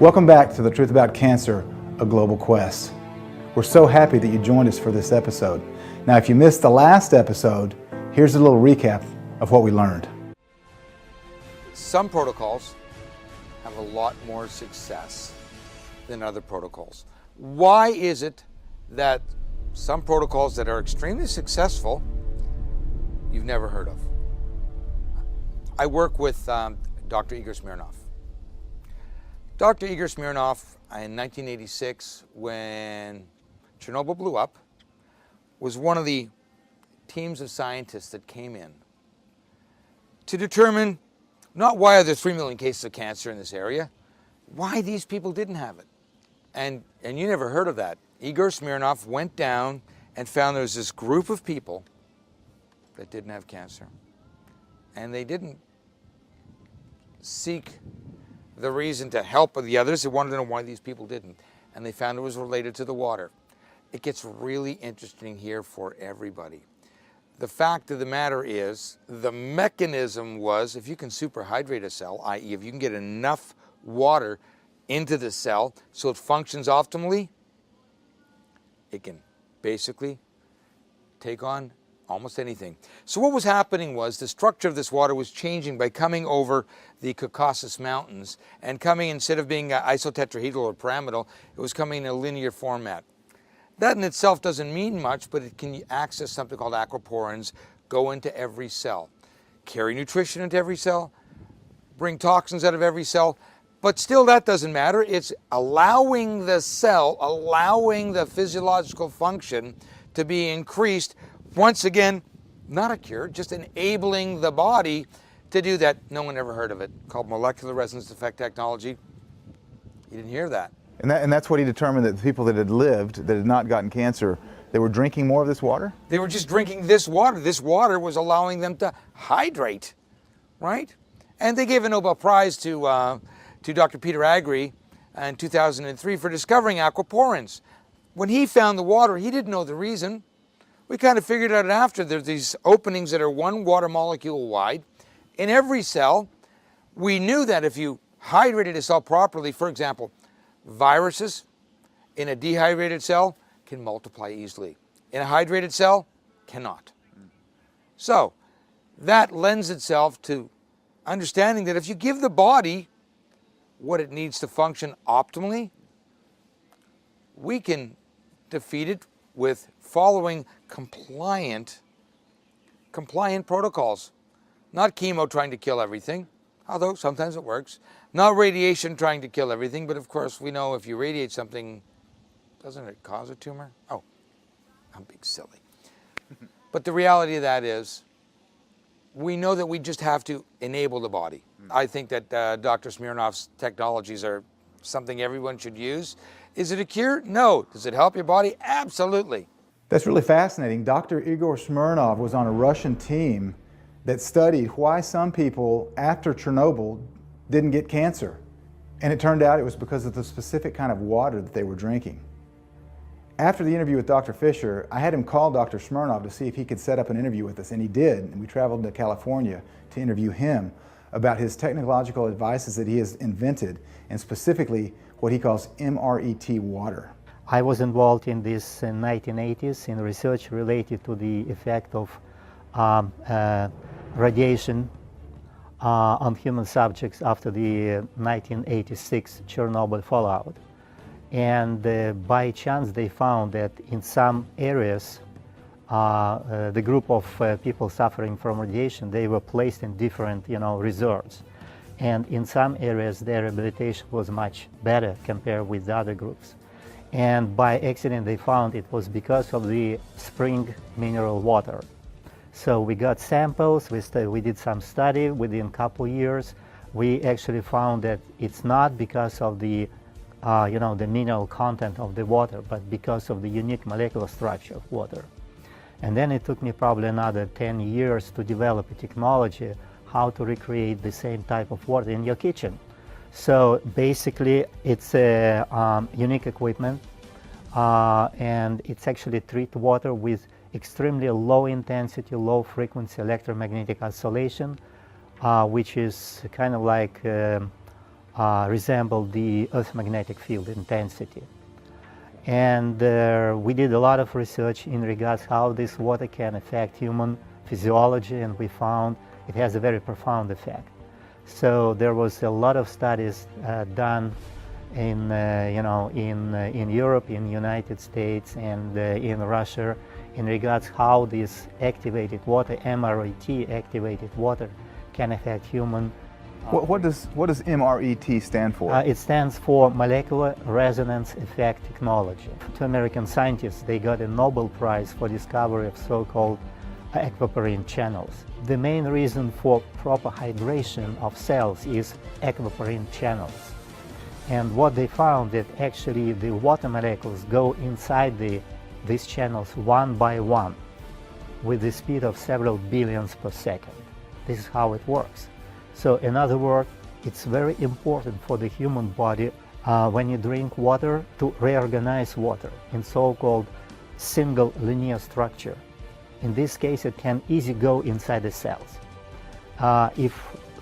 Welcome back to The Truth About Cancer, a Global Quest. We're so happy that you joined us for this episode. Now, if you missed the last episode, here's a little recap of what we learned. Some protocols have a lot more success than other protocols. Why is it that some protocols that are extremely successful you've never heard of? I work with Dr. Igor Smirnov. Dr. Igor Smirnov, in 1986, when Chernobyl blew up, was one of the teams of scientists that came in to determine not why are there 3 million cases of cancer in this area, why these people didn't have it. And you never heard of that. Igor Smirnov went down and found there was this group of people that didn't have cancer. And they didn't seek the reason to help the others. They wanted to know why these people didn't. And they found it was related to the water. It gets really interesting here for everybody. The fact of the matter is, the mechanism was, if you can superhydrate a cell, i.e. if you can get enough water into the cell so it functions optimally, it can basically take on almost anything. So what was happening was the structure of this water was changing by coming over the Caucasus Mountains and coming, instead of being isotetrahedral or pyramidal, it was coming in a linear format. That in itself doesn't mean much, but it can access something called aquaporins, go into every cell, carry nutrition into every cell, bring toxins out of every cell, but still that doesn't matter. It's allowing the cell, allowing the physiological function to be increased. Once again, not a cure, just enabling the body to do that. No one ever heard of it, called molecular resonance effect technology. You didn't hear that. And that's what he determined, that the people that had lived, that had not gotten cancer, they were drinking more of this water? They were just drinking this water. This water was allowing them to hydrate, right? And they gave a Nobel Prize to Dr. Peter Agri in 2003 for discovering aquaporins. When he found the water, he didn't know the reason. We kind of figured out after. There's these openings that are 1 water molecule wide in every cell. We knew that if you hydrated a cell properly, for example, viruses in a dehydrated cell can multiply easily. In a hydrated cell, cannot. So that lends itself to understanding that if you give the body what it needs to function optimally, we can defeat it with following compliant protocols. Not chemo trying to kill everything, although sometimes it works. Not radiation trying to kill everything, but of course we know if you radiate something, doesn't it cause a tumor? Oh, I'm being silly. But the reality of that is, we know that we just have to enable the body. I think that Dr. Smirnov's technologies are something everyone should use. Is it a cure? No. Does it help your body? Absolutely. That's really fascinating. Dr. Igor Smirnov was on a Russian team that studied why some people after Chernobyl didn't get cancer. And it turned out it was because of the specific kind of water that they were drinking. After the interview with Dr. Fisher, I had him call Dr. Smirnov to see if he could set up an interview with us, and he did. And we traveled to California to interview him about his technological advices that he has invented, and specifically what he calls MRET water. I was involved in this in 1980s in research related to the effect of radiation on human subjects after the 1986 Chernobyl fallout. And by chance they found that in some areas the group of people suffering from radiation, they were placed in different resorts. And in some areas their rehabilitation was much better compared with the other groups. And by accident they found it was because of the spring mineral water. So we got samples, we did some study. Within a couple years we actually found that it's not because of the the mineral content of the water, but because of the unique molecular structure of water. And then it took me probably another 10 years to develop a technology how to recreate the same type of water in your kitchen. So basically it's a unique equipment and it's actually treat water with extremely low intensity, low frequency electromagnetic oscillation, which is kind of like resemble the Earth's magnetic field intensity. And we did a lot of research in regards how this water can affect human physiology, and we found it has a very profound effect. So there was a lot of studies done in in Europe, in United States, and in Russia in regards how this activated water, MRET activated water, can affect human. What does MRET stand for? It stands for Molecular Resonance Effect Technology. Two American scientists, they got a Nobel Prize for discovery of so-called aquaporine channels. The main reason for proper hydration of cells is aquaporine channels. And what they found that actually the water molecules go inside these channels one by one with the speed of several billions per second. This is how it works. So in other words, it's very important for the human body when you drink water to reorganize water in so-called single linear structure. In this case, it can easily go inside the cells. If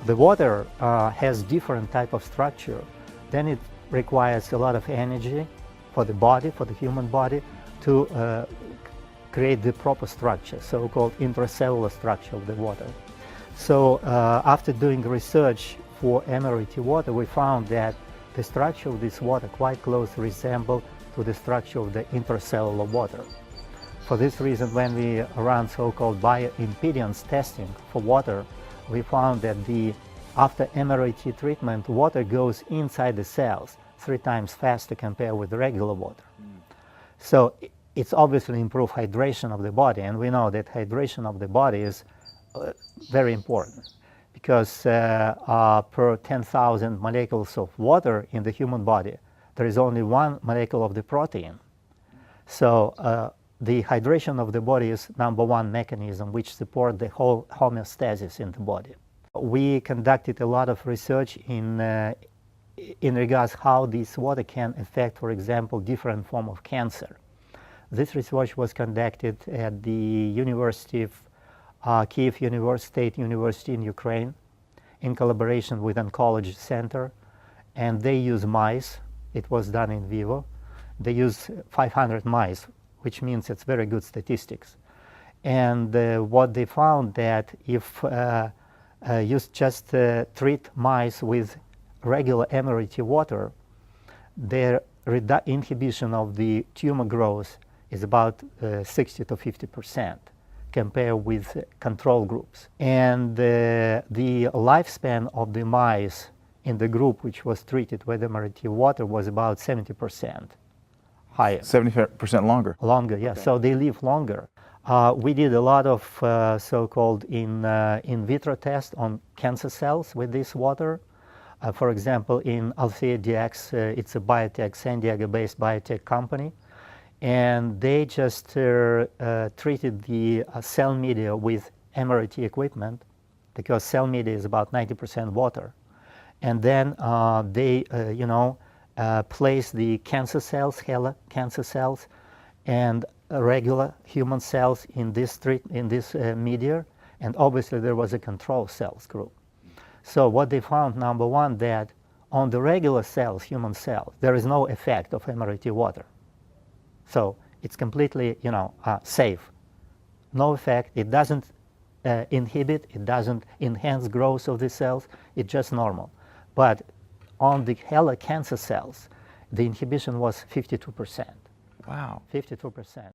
the water has different type of structure, then it requires a lot of energy for the body, for the human body, to create the proper structure, so-called intracellular structure of the water. So after doing research for MRET water, we found that the structure of this water quite closely resembles to the structure of the intracellular water. For this reason, when we ran so-called bioimpedance testing for water, we found that after MRET treatment, water goes inside the cells 3 times faster compared with regular water. So it's obviously improved hydration of the body, and we know that hydration of the body is very important because per 10,000 molecules of water in the human body, there is only 1 molecule of the protein. So the hydration of the body is #1 mechanism which supports the whole homeostasis in the body. We conducted a lot of research in regards how this water can affect, for example, different form of cancer. This research was conducted at the University of Kiev State University in Ukraine in collaboration with Oncology Center, and they use mice. It was done in vivo. They use 500 mice, which means it's very good statistics. And what they found that if you just treat mice with regular MRET water, their inhibition of the tumor growth is about 60 to 50% compared with control groups. And the lifespan of the mice in the group which was treated with MRET water was about 70% higher. 70% longer? Longer, yes. Okay. So they live longer. We did a lot of so-called in vitro tests on cancer cells with this water. For example, in Althea DX, it's a biotech, San Diego-based biotech company, and they just treated the cell media with MRET equipment because cell media is about 90% water. And then they, place the cancer cells, HeLa cancer cells, and regular human cells in this media, and obviously there was a control cells group. So what they found, #1, that on the regular cells, human cells, there is no effect of MRET water. So it's completely, safe. No effect. It doesn't inhibit. It doesn't enhance growth of the cells. It's just normal. But on the HeLa cancer cells, the inhibition was 52%. Wow. 52%.